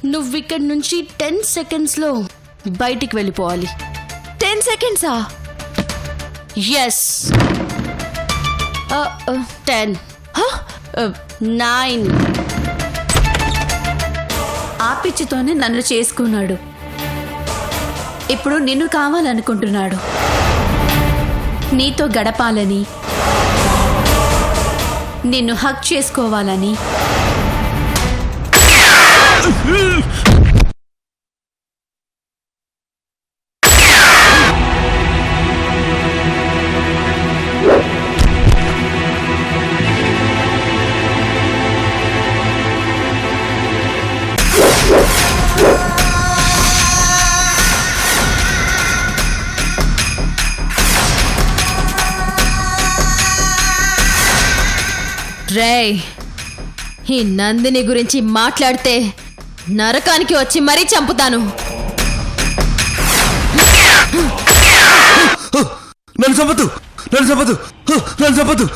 నువ్వు ఇక్కడి నుంచి 10 సెకండ్స్లో బయటికి వెళ్ళిపోవాలి. 10 సెకండ్సా? ఎస్. 10, 9. ఆ పిచ్చితోనే నన్ను చేసుకున్నాడు. ఇప్పుడు నిన్ను కావాలనుకుంటున్నాడు. నీతో గడపాలని, నిన్ను హక్ చేసుకోవాలని. రేయ్, ఈ నందిని గురించి మాట్లాడితే నరకానికి వచ్చి మరీ చంపుతాను. నన్ను చంపదు, నన్ను చంపదు, నన్ను చంపదు,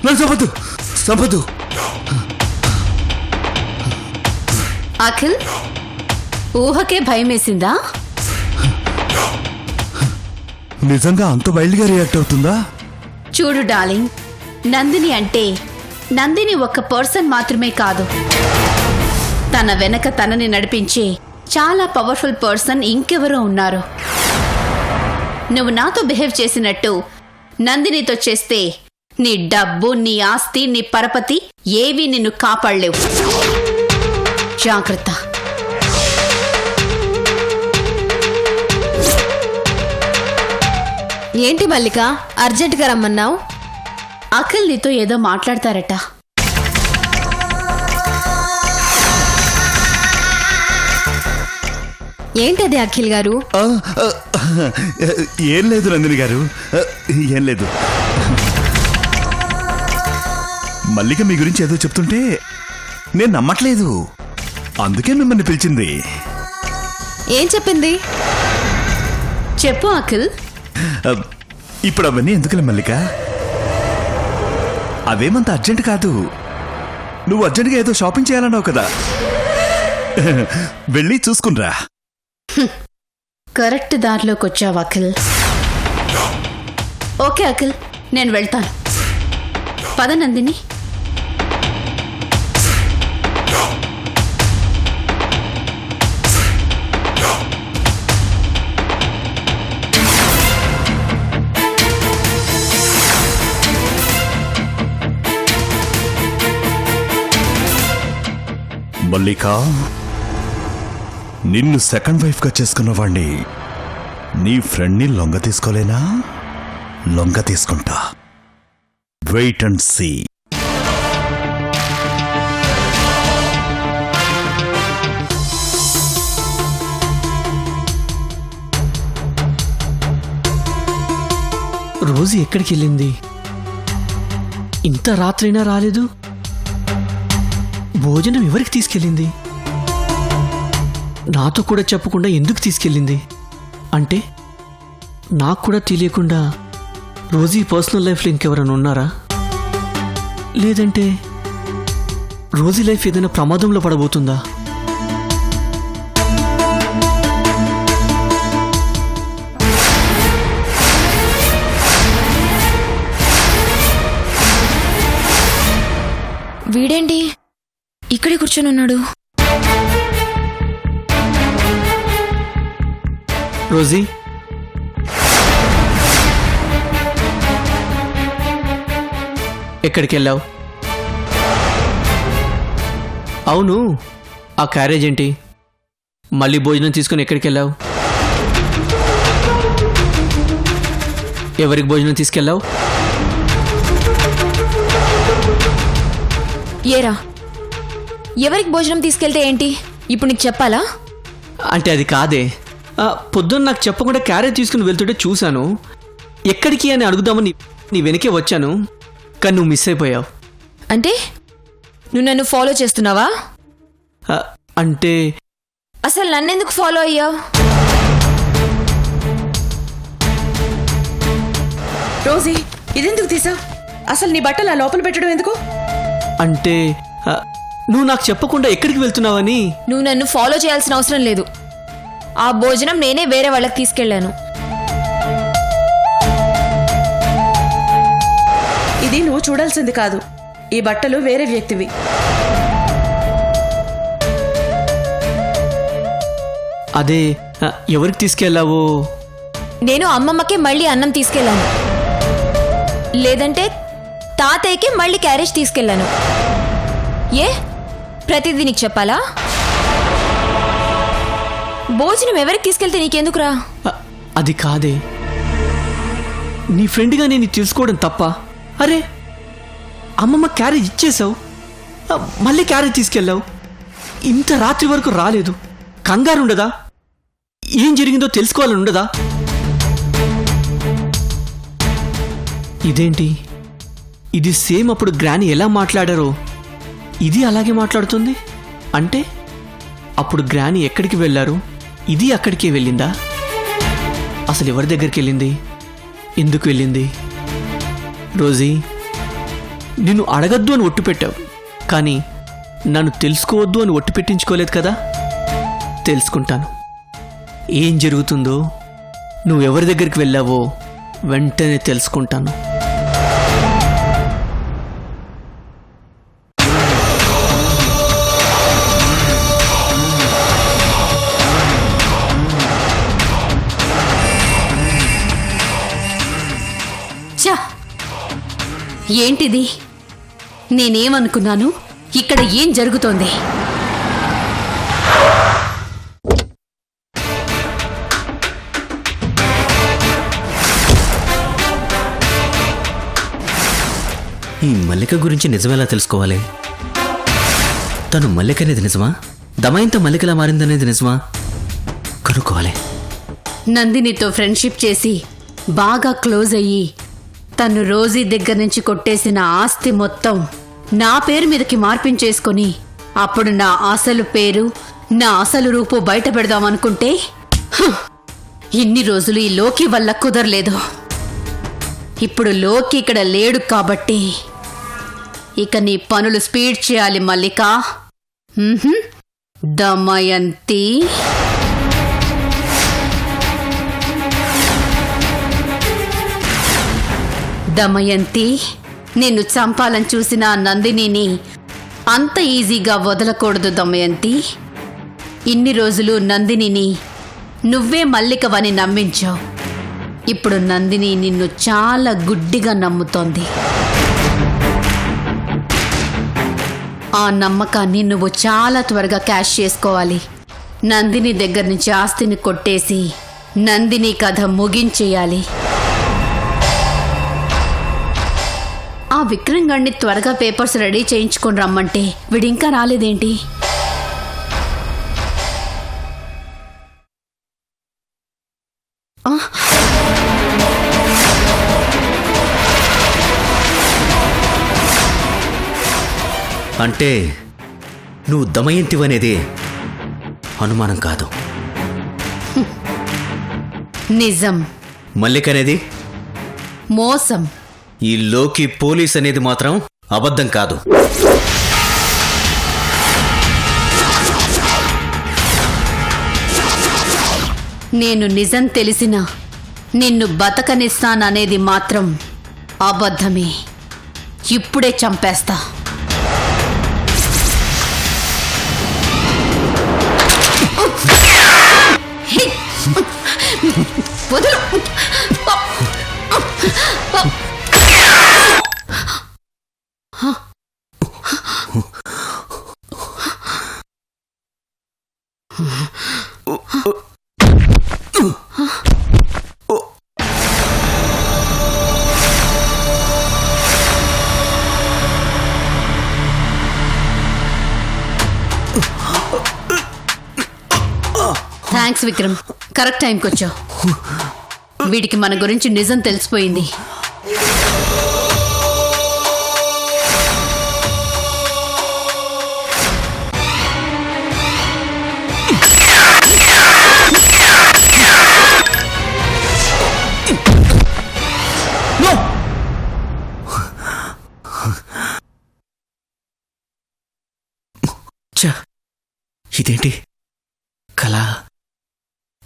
నన్ను చంపదు, చంపదు. అఖిల్, ఊహకే భయమేసిందా? నిజంగా అంత వైల్డ్గా రియాక్ట్ అవుతుందా? చూడు డార్లింగ్, నందిని అంటే నందిని ఒక్క పర్సన్ మాత్రమే కాదు. తన వెనక తనని నడిపించే చాలా పవర్ఫుల్ పర్సన్ ఇంకెవరో ఉన్నారు. నువ్వు నాతో బిహేవ్ చేసినట్టు నందినితో చేస్తే నీ డబ్బు, నీ ఆస్తి, నీ పరపతి ఏవీ నిన్ను కాపాడలేవు. జాగ్రత్త. ఏంటి మల్లిక, అర్జెంటుగా రమ్మన్నావు? అఖిల్ నీతో ఏదో మాట్లాడతారట. ఏంటది అఖిల్ గారు? ఏం లేదు నందిని గారు, ఏం లేదు. మల్లిక మీ గురించి ఏదో చెప్తుంటే నేను నమ్మట్లేదు, అందుకే మిమ్మల్ని పిలిచింది. ఏం చెప్పింది? చెప్పు అఖిల్. ఇప్పుడు అవన్నీ ఎందుకులే మల్లిక, అవేమంత అర్జెంట్ కాదు. నువ్వు అర్జెంట్గా ఏదో షాపింగ్ చేయాలన్నావు కదా, వెళ్ళి చూసుకునిరా. కరెక్ట్ దారిలోకి వచ్చావు అఖిల్. ఓకే అఖిల్, నేను వెళ్తాను. పద నందిని. మల్లిక, నిన్ను సెకండ్ వైఫ్ గా చేసుకున్న వాణ్ణి, నీ ఫ్రెండ్ని లొంగ తీసుకోలేనా? లొంగ తీసుకుంటా. Wait and see. రోజు ఎక్కడికి వెళ్ళింది? ఇంత రాత్రైనా రాలేదు. భోజనం ఎవరికి తీసుకెళ్ళింది? నాతో కూడా చెప్పకుండా ఎందుకు తీసుకెళ్ళింది? అంటే నాకు కూడా తెలియకుండా రోజీ పర్సనల్ లైఫ్లో ఇంకెవరైనా ఉన్నారా? లేదంటే రోజీ లైఫ్ ఏదైనా ప్రమాదంలో పడబోతుందా? వీడేంటి ఇక్కడే కూర్చొని ఉన్నాడు? రోజీ, ఎక్కడికి వెళ్ళావు? అవును, ఆ క్యారేజ్ ఏంటి? మళ్ళీ భోజనం తీసుకుని ఎక్కడికి వెళ్ళావు? ఎవరికి భోజనం తీసుకెళ్ళావు? ఏరా, ఎవరికి భోజనం తీసుకెళ్తే ఏంటి? ఇప్పుడు నీకు చెప్పాలా? అంటే అది కాదే, పొద్దున్న నాకు చెప్పకుండా క్యారేజ్ తీసుకుని వెళ్తుంటే చూశాను. ఎక్కడికి అని అడుగుదామని నీ వెనకే వచ్చాను, కానీ నువ్వు మిస్ అయిపోయావు. అంటే నువ్వు నన్ను ఫాలో చేస్తున్నావా? అంటే అసలు నన్నెందుకు ఫాలో అయ్యావు? రోజీ, ఇదెందుకు తీసావు? అసలు నీ బట్టలు ఆ లోపల పెట్టడం ఎందుకు? అంటే నువ్వు నాకు చెప్పకుండా ఎక్కడికి వెళ్తున్నావని. నువ్వు నన్ను ఫాలో చేయాల్సిన అవసరం లేదు. ఆ భోజనం నేనే వేరే వాళ్ళకి తీసుకెళ్ళాను. ఇది నువ్వు చూడాల్సింది కాదు. ఈ బట్టలు వేరే వ్యక్తివి. అదే ఎవరికి తీసుకెళ్ళావో. నేను అమ్మమ్మకే మళ్ళీ అన్నం తీసుకెళ్ళాను, లేదంటే తాతయ్యకి మళ్ళీ క్యారేజ్ తీసుకెళ్ళాను. ఏ ప్రతిదీ నీకు చెప్పాలా? భోజనం ఎవరికి తీసుకెళ్తే నీకెందుకురా? అది కాదే, నీ ఫ్రెండ్గా నేను తెలుసుకోవడం తప్ప? అరే అమ్మమ్మ క్యారేజ్ ఇచ్చేసావు, మళ్ళీ క్యారేజ్ తీసుకెళ్ళావు. ఇంత రాత్రి వరకు రాలేదు. కంగారు ఉండదా? ఏం జరిగిందో తెలుసుకోవాలని ఉండదా? ఇదేంటి, ఇది సేమ్ అప్పుడు గ్రాని ఎలా మాట్లాడారో ఇది అలాగే మాట్లాడుతుంది. అంటే అప్పుడు గ్రాని ఎక్కడికి వెళ్ళారు, ఇది అక్కడికే వెళ్ళిందా? అసలు ఎవరి దగ్గరికి వెళ్ళింది, ఎందుకు వెళ్ళింది? రోజీ, నిన్ను అడగద్దు అని ఒట్టు పెట్టావు, కానీ నన్ను తెలుసుకోవద్దు అని ఒట్టు పెట్టించుకోలేదు కదా. తెలుసుకుంటాను. ఏం జరుగుతుందో, నువ్వెవరి దగ్గరికి వెళ్ళావో వెంటనే తెలుసుకుంటాను. ఛ! ఏంటిది? నేనేమనుకున్నాను? ఇక్కడ ఏం జరుగుతోంది? ఈ మల్లిక గురించి నిజమేలా తెలుసుకోవాలి? తను మల్లిక అనేది నిజమా? దమయంతో మల్లికలా మారిందనేది నిజమా? కనుక్కోవాలి. నందినితో ఫ్రెండ్షిప్ చేసి బాగా క్లోజ్ అయ్యి తను రోజీ దగ్గర నుంచి కొట్టేసిన ఆస్తి మొత్తం నా పేరు మీదకి మార్పించేసుకొని అప్పుడు నా అసలు పేరు, నా అసలు రూపు బయట పెడదామనుకుంటే ఇన్ని రోజులు ఈ లోకి వల్ల కుదరలేదు. ఇప్పుడు లోకి ఇక్కడ లేడు కాబట్టి ఇక నీ పనులు స్పీడ్ చేయాలి మల్లిక. దమయంతి, దమయంతి, నిన్ను చంపాలని చూసిన నందినిని అంత ఈజీగా వదలకూడదు దమయంతి. ఇన్ని రోజులు నందినిని నువ్వే మల్లికవని నమ్మించావు. ఇప్పుడు నందిని నిన్ను చాలా గుడ్డిగా నమ్ముతోంది. ఆ నమ్మకాన్ని నువ్వు చాలా త్వరగా క్యాష్ చేసుకోవాలి. నందిని దగ్గర నుంచి ఆస్తిని కొట్టేసి నందిని కథ ముగించేయాలి. ఆ విక్రమ్ గడిని త్వరగా పేపర్స్ రెడీ చేయించుకొని రమ్మంటే వీడింకా రాలేదేంటి? అంటే నువ్వు దమయంతివనేది అనుమానం కాదు, నిజం. మల్లిక అనేది మోసం. ఈ లోకి పోలీస్ అనేది మాత్రం అబద్ధం కాదు. నేను నిజం తెలిసినా నిన్ను బతకనిస్తాననేది మాత్రం అబద్ధమే. ఇప్పుడే చంపేస్తా. వదలు. థ్యాంక్స్ విక్రమ్, కరెక్ట్ టైంకి వచ్చావు. వీడికి మన గురించి నిజం తెలిసిపోయింది. ఛ, ఇదేంటి కళ?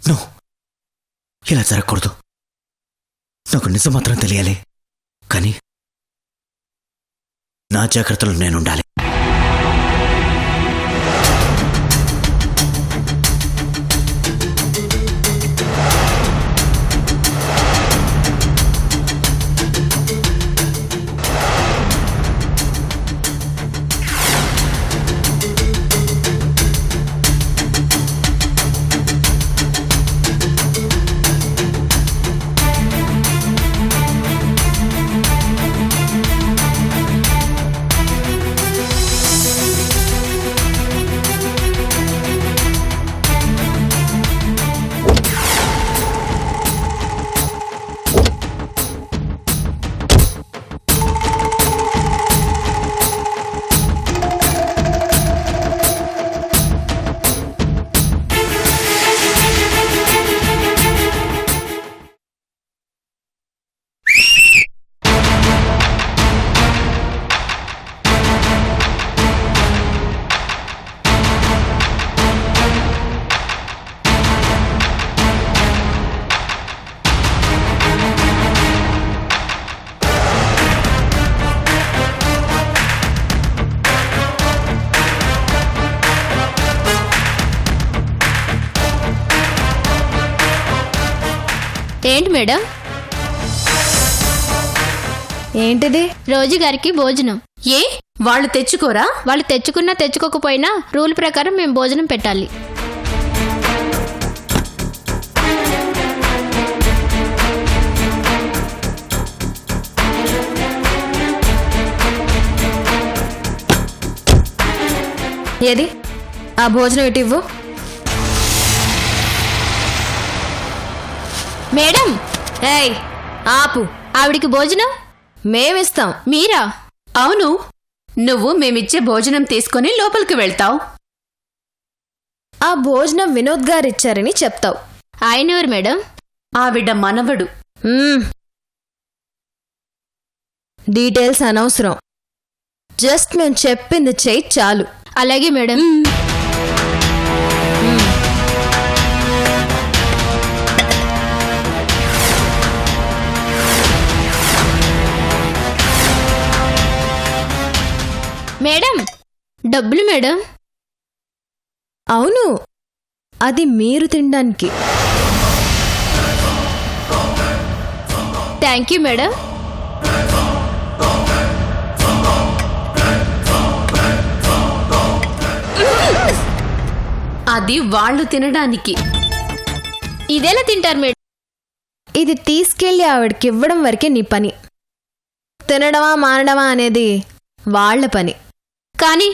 నో, ఇలా జరగకూడదు. నాకు నిజం మాత్రం తెలియాలి, కానీ నా జాగ్రత్తలో నేనుండాలి. ఏంటి మేడం? ఏంటిది? రోజు గారికి భోజనం. ఏ వాళ్ళు తెచ్చుకోరా? వాళ్ళు తెచ్చుకున్నా తెచ్చుకోకపోయినా రూల్ ప్రకారం మేము భోజనం పెట్టాలి. ఏది ఆ భోజనం ఎటు ఇవ్వు. మేడం, ఏయ్ ఆపు. ఆవిడికి భోజనం మేమిస్తాం. మీరా? అవును, నువ్వు మేమిచ్చే భోజనం తీసుకొని లోపలికి వెళ్తావు. ఆ భోజనం వినోద్ గారు ఇచ్చారని చెప్తావు. ఆయన ఎవరు మేడం? ఆవిడ మనవడు. డీటెయిల్స్ అనవసరం. జస్ట్ మేము చెప్పింది చెయ్యి చాలు. అలాగే మేడం. మేడం, డబ్బులు మేడం. అవును, అది మీరు తినడానికి. Thank you madam. అది వాళ్ళు తినడానికి. ఇదెలా తింటారు మేడం? ఇది తీసుకెళ్లి ఆవిడకి ఇవ్వడం వరకే నీ పని. తినడమా మానడమా అనేది వాళ్ళ పని. కానీ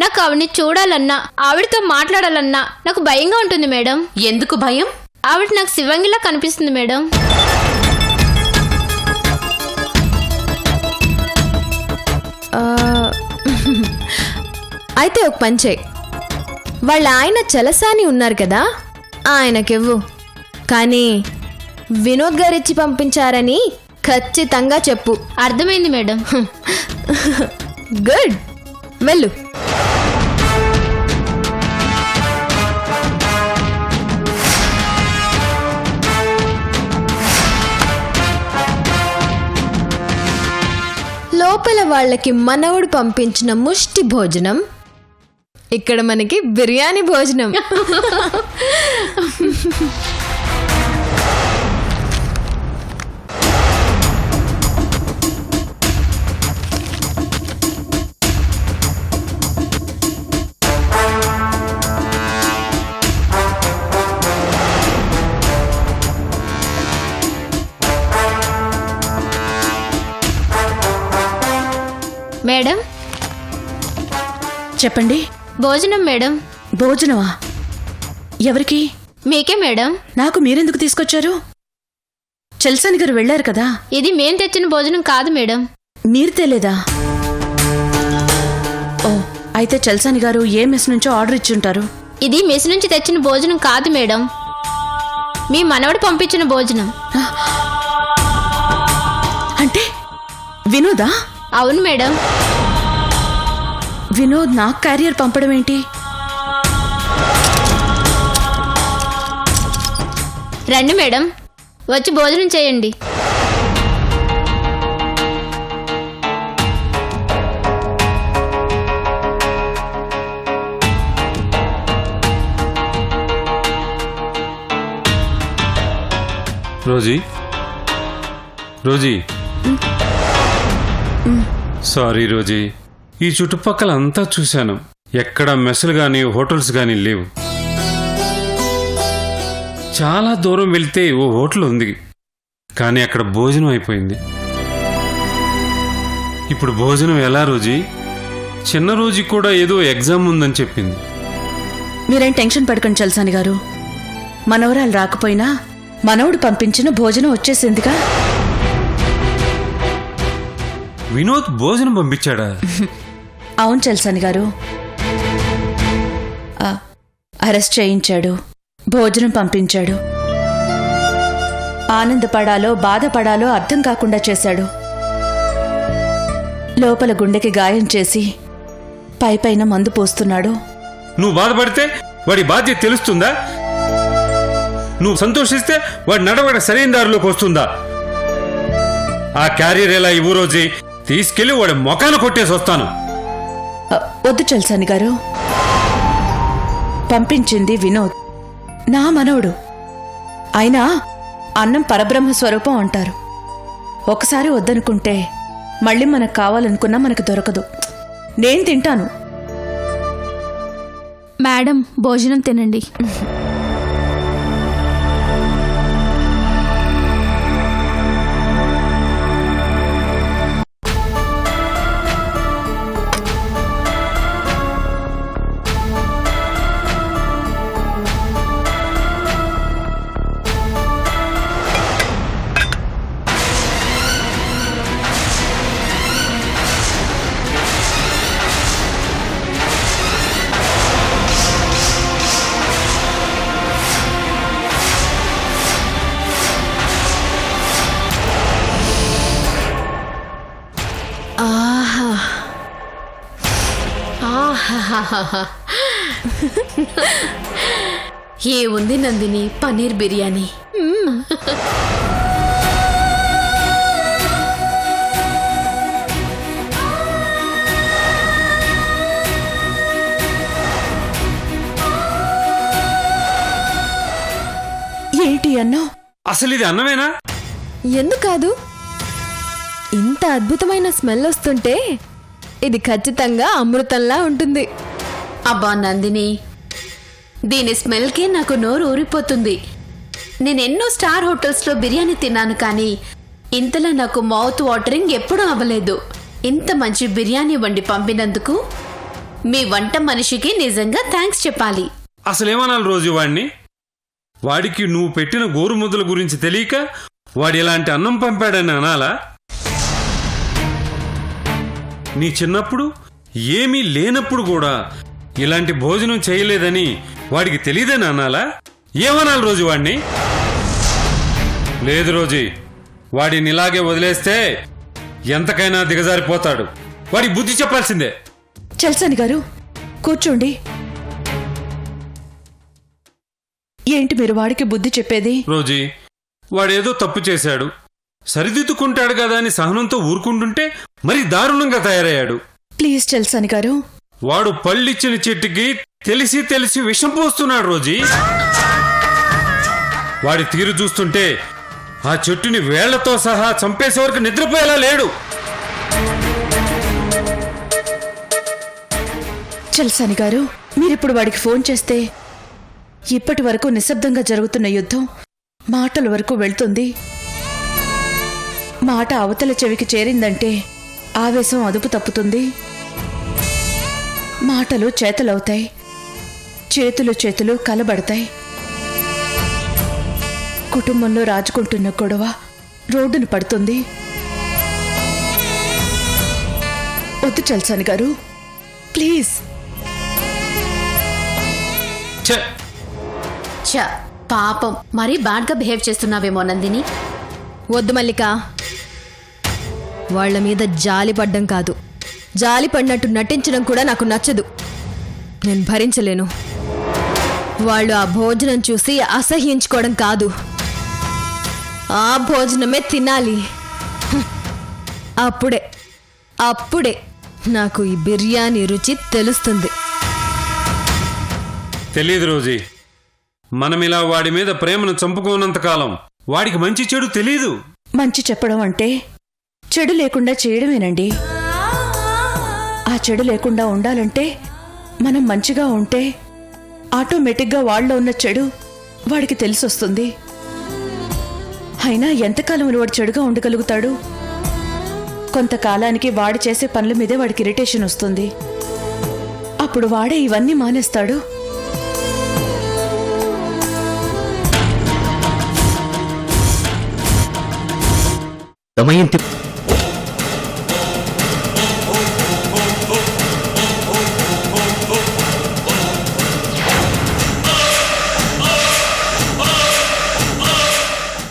నాకు ఆవిడని చూడాలన్నా ఆవిడతో మాట్లాడాలన్నా నాకు భయంగా ఉంటుంది మేడం. ఎందుకు భయం? ఆవిడ నాకు శివంగిలా కనిపిస్తుంది మేడం. అయితే ఒక పని చేయి. వాళ్ళ ఆయన చలసాని ఉన్నారు కదా, ఆయనకివ్వు. కానీ వినోద్ గారిచ్చి పంపించారని ఖచ్చితంగా చెప్పు. అర్థమైంది మేడం. గుడ్, వెళ్ళు. లోపల వాళ్ళకి మనవుడు పంపించిన ముష్టి భోజనం, ఇక్కడ మనకి బిర్యానీ భోజనం. మేడం, చెప్పండి. భోజనం మేడం. భోజనమా? ఎవరికి? మీకే మేడం. నాకు మీరెందుకు తీసుకొచ్చారు? చల్సాని గారు వెళ్లారు కదా. ఇది మేం తెచ్చిన భోజనం కాదు మేడం. మీరు తెలేదా? ఓ, అయితే చల్సాని గారు ఏ మెస్ నుంచో ఆర్డర్ ఇచ్చుంటారు. ఇది మెస్ నుంచి తెచ్చిన భోజనం కాదు మేడం. మీ మనవడు పంపించిన భోజనం. అంటే వినోదా? అవును మేడం. వినోద్ నాకు క్యారియర్ పంపడం ఏంటి? రండి మేడం, వచ్చి భోజనం చేయండి. రోజీ, రోజీ, సారీ రోజీ, ఈ చుట్టుపక్కల అంతా చూశాను. ఎక్కడ మెస్సులు కానీ హోటల్స్ కానీ లేవు. చాలా దూరం వెళ్తే ఓ హోటల్ ఉంది, కానీ అక్కడ భోజనం అయిపోయింది. ఇప్పుడు భోజనం ఎలా రోజీ? చిన్న రోజీ కూడా ఏదో ఎగ్జామ్ ఉందని చెప్పింది. మీరేం టెన్షన్ పడకండి చలసాని గారు. మనవరాలు రాకపోయినా మనవడు పంపించిన భోజనం వచ్చేసిందిగా. వినోద్ భోజనం పంపించాడా? అవును చలసాని గారు, అరెస్ట్ చేయించాడు, భోజనం పంపించాడు. ఆనందపడాలో బాధపడాలో అర్థం కాకుండా చేశాడు. లోపల గుండెకి గాయం చేసి పైపైన మందు పోస్తున్నాడు. నువ్వు బాధపడితే వాడి బాధ్యత తెలుస్తుందా? నువ్వు సంతోషిస్తే వాడి నడవడ సరైన దారిలోకి వస్తుందా? ఆ క్యారియర్ ఎలా ఇవ్వు రోజీ, తీసుకెళ్లి వాడి మొఖాన కొట్టేసి వస్తాను. వద్దు చలసాని గారు, పంపించింది వినోద్, నా మనవడు. అయినా అన్నం పరబ్రహ్మ స్వరూపం అంటారు. ఒకసారి వద్దనుకుంటే మళ్ళీ మనకు కావాలనుకున్నా మనకు దొరకదు. నేను తింటాను. మేడం, భోజనం తినండి. ఏ ఉంది నందిని, పన్నీర్ బిర్యానీ. ఏంటి అన్నం? అసలు ఇది అన్నమేనా? ఎందుకు కాదు? ఇంత అద్భుతమైన స్మెల్ వస్తుంటే ఇది ఖచ్చితంగా అమృతంలా ఉంటుంది. అబ్బా నందిని, దీని స్మెల్కే నాకు నోరు ఊరిపోతుంది. నేనెన్నో స్టార్ హోటల్స్లో బిర్యానీ తిన్నాను, కానీ ఇంతలా నాకు మౌత్ వాటరింగ్ ఎప్పుడూ అవ్వలేదు. ఇంత మంచి బిర్యానీ వండి పంపినందుకు మీ వంట మనిషికి నిజంగా థ్యాంక్స్ చెప్పాలి. అసలేమనాలి రోజు వాడిని? వాడికి నువ్వు పెట్టిన గోరుముద్దల గురించి తెలియక వాడు ఇలాంటి అన్నం పంపాడని అనాలా? నీ చిన్నప్పుడు ఏమీ లేనప్పుడు కూడా ఇలాంటి భోజనం చేయలేదని వాడికి తెలియదని అనాలా? ఏమనాలి రోజు వాడిని? లేదు రోజీ, వాడిని ఇలాగే వదిలేస్తే ఎంతకైనా దిగజారిపోతాడు. వాడికి బుద్ధి చెప్పాల్సిందే. చలసాని గారు, కూర్చోండి. ఏంటి మీరు వాడికి బుద్ధి చెప్పేది? రోజీ, వాడేదో తప్పు చేశాడు, సరిదిద్దుకుంటాడు కదా అని సహనంతో ఊరుకుంటుంటే మరి దారుణంగా తయారయ్యాడు. ప్లీజ్ చలసాని గారు. వాడు పళ్ళిచ్చిన చెట్టుకి తెలిసి తెలిసి విషం పోస్తున్నాడు రోజీ. వాడి తీరు చూస్తుంటే ఆ చెట్టుని వేళ్లతో సహా చంపేసే వరకు నిద్రపోయేలా లేడు. చలసాని గారు, మీరిప్పుడు వాడికి ఫోన్ చేస్తే ఇప్పటి వరకు నిశ్శబ్దంగా జరుగుతున్న యుద్ధం మాటల వరకు వెళ్తుంది. మాట అవతల చెవికి చేరిందంటే ఆవేశం అదుపు తప్పుతుంది. మాటలు చేతలవుతాయి, చేతులు కలబడతాయి. కుటుంబంలో రాజుకుంటున్న గొడవ రోడ్డును పడుతుంది. వద్దు చలసాని గారు, ప్లీజ్. ఛ, పాపం, మరీ బ్యాడ్గా బిహేవ్ చేస్తున్నావేమో నందిని. వద్దు మల్లిక, వాళ్ళ మీద జాలి పడ్డం కాదు, జాలి పడినట్టు నటించడం కూడా నాకు నచ్చదు. నేను భరించలేను. వాళ్ళు ఆ భోజనం చూసి అసహ్యించుకోవడం కాదు, ఆ భోజనమే తినాలి. అప్పుడే నాకు ఈ బిర్యానీ రుచి తెలుస్తుంది. తెలీదు రోజీ. మనం ఇలా వాడి మీద ప్రేమను చంపుకోనంతకాలం వాడికి మంచి చెడు తెలీదు. మంచి చెప్పడం అంటే చెడు లేకుండా చేయడమేనండి. ఆ చెడు లేకుండా ఉండాలంటే మనం మంచిగా ఉంటే ఆటోమేటిక్గా వాళ్ళలో ఉన్న చెడు వాడికి తెలిసొస్తుంది. అయినా ఎంతకాలం వాడు చెడుగా ఉండగలుగుతాడు? కొంతకాలానికి వాడు చేసే పనుల మీదే వాడికి ఇరిటేషన్ వస్తుంది. అప్పుడు వాడే ఇవన్నీ మానేస్తాడు. దమయంతి